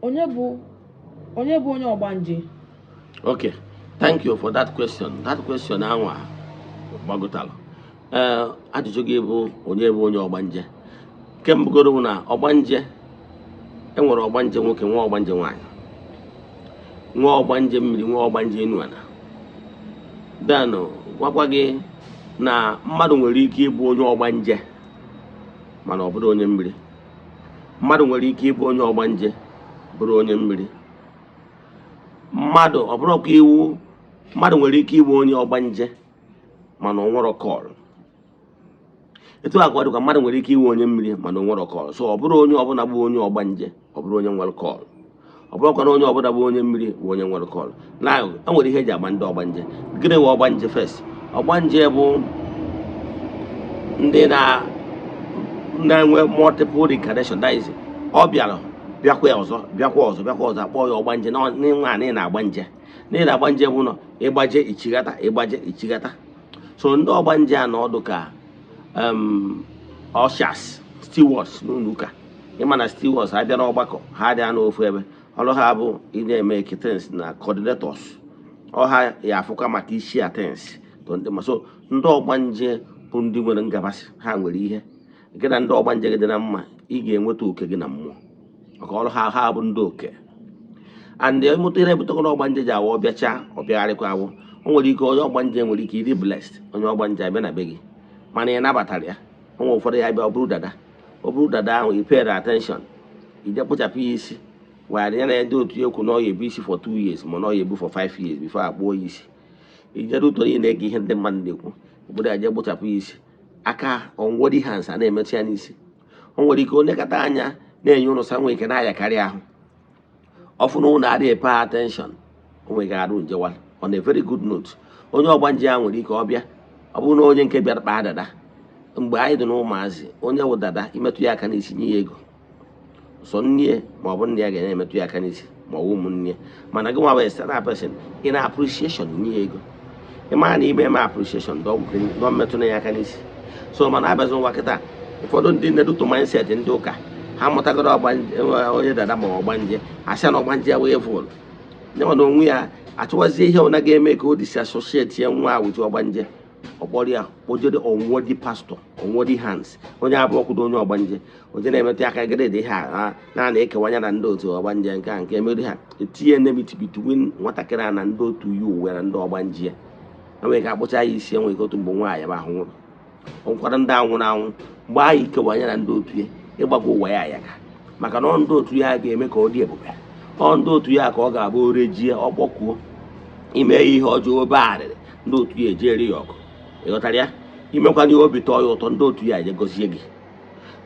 onye bụ onye Ogbanje? Okay, thank you for that question. That question anwa gbagotalo. Ajụjụ gị bụ onye Ogbanje. Kembugoro na Ogbanje enwere Ogbanje nwoke, nwa Ogbanje nwanyị. Nwa Ogbanje mmiri, nwa Ogbanje Ezeana. Dano gwakwa gị na mmadụ nwere ike ịbụ onye Ogbanje mana ọ bụrụ onye mmiri. Mmadụ nwere ike ịbụ onye Ogbanje bụrụ onye mmiri. Mmadụ ọ bụrụ ka iwu mmadụ nwere ike ịbụ onye Ogbanje mana ọ nwere kọl. Etu a kwadụ ka mmadụ nwere ike ịbụ onye mmiri mana ọ nwere kọl. So ọ bụrụ onye ọbụla bụ onye Ogbanje, ọ bụrụ onye nwere kọl. Ọ bụrụkwa na onye ọbụla bụ onye mmiri bụ onye nwere kọl. Na e nwere ihe eji agba ndị Ogbanje. Gịnị bụ Ogbanje first? Ogbanje bụ ndị na-enwe multiple reincarnation. That is, ọ bịara bịakwa ọzọ akpọ ya Ogbanje n'inwe a na-agba nje. N'ihi na Ogbanje bụ nọ ịgbaje ichigata. So ndị Ogbanje a na ọdụ ka ushers, stewards n'ụlọ ụka. Ịma na stewards ha bịa n'ọgbakọ, ha adịa n'ofu ebe. Ọrụ ha bụ ị na-eme ekitens na coordinators. Ọha ya afụkwa maka isi atens. So ndị Ogbanje bụ ndị nwere ngabasị, ha nwere ihe. Nke na ndị Ogbanje gị dị na mma, ị ga-enweta oke gị na mmụọ. Maka ọrụ ha bụ ndị oke. And ịmụta ihe ebutekwana Ogbanje ji awụ ọbịacha ọbịagharịkwa awụ. O nwere ike onye Ogbanje nwere ike ịdị blessed, onye Ogbanje abịa na be gị. Mana ị nabatara ya. O nwere ụfọdụ ya bịa ọ bụrụ dada. Ọ bụrụ dada ahụ, i pay attention. I je kpochapụ ya isi. Were ya na ede otu ekwu na ọ ya ebu isi for 2 years ma na ọ ya ebu for 5 years before akpụọ ya isi. Ijere ụtọ ị na-ege ihe ndị mmadụ na-ekwu. Obodo ya je kpochapụ ya isi. Aka onwere hands a na-emetụ ya n'isi. O nwere ike onye kata anya na-enye ụnụ sa nwere ike na-ayakarị ahụ. Ọfụ na ụnụ adịghị pay attention. O nwere ike arụ njewa. On a very good note, onye Ogbanje ya nwere ike ọbịa. Ọ bụrụ na onye nke bịara kpaa dada. Mgbe anyị dị n'ụmụazị, onye wụ dada imetụ ya aka n'isi nye ya ego. So nne ma ọ bụ nne ya ga-emetụ ya aka n'isi ma ọ bụ ụmụnne. Mana gị nwa bụ external person, ị na-appreciation nye ya ego. Ị mara na ime appreciation dọ mmetụ na ya aka n'isi. So mana abịazi nwa kịta, ụfọdụ ndị na-edutu mindset ndị ụka, ha mụtagoro onye dada ma Ogbanje, asị na Ogbanje ya wee vụrụ. Nye mana onwe ya achọwazie ihe ọ na ga-eme ka o disi associate ya nwa with Ogbanje. Ọkpọrọ ya kpojede onwodi pastor, onwodi hands. Onye abụọ kwudo onye Ogbanje, onye na-emetụ aka gịrị ha na-ekewanya na ndị otu Ogbanje nke emeri ha etinye enmity between nwatakịrị a na ndị otu ya uwe na ndị Ogbanje. Enwere ka akpụcha ya isi, enwere otu mgbe nwaanyị bụ ahụ nwụrụ. Nkwado ndị anwụrụ anwụ mgbe anyị kewanya na ndị otu ya ịgbago ụwa ya ayaga. Maka na ndị otu ya ga-eme ka ọ dị ebube. Ndị otu ya ka ọ ga-abụ orejie ọkpọkuo ime ihe ọjọọ obe arịrị, ndị otu ya ejeri ya ọgụ. Ịghọtara ya? Imekwana ihe obi tọọ ya ụtọ, ndị otu ya ejegozie gị.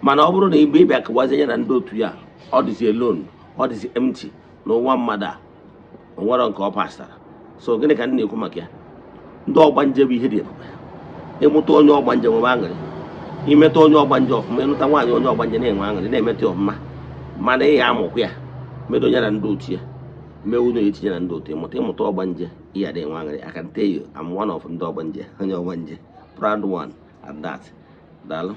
Mana ọ bụrụ na igbe ịbịa kewazie ya na ndị otu ya, ọ dịzi alone, ọ dịzi empty na ụwa mmadụ a o nwere nke ọ pasara. So gịnị ka m na-ekwu maka ya? Ndị Ogbanje bụ ihe dị ebube. Ịmụta onye Ogbanje nwebe aṅụrị, imeta onye Ogbanje ọfụma, ịnụta nwaanyị onye Ogbanje na-enwe aṅụrị, na-emeta ọfụma. Mana ị ya amụkwa ya medo ya na ndị otu ya, mee ụlọ etinye na ndị otu ịmụta Ogbanje, ị ya na-enwe aṅụrị. I can tell you, I'm one of ndị Ogbanje, onye Ogbanje, proud one at that. Daalụ.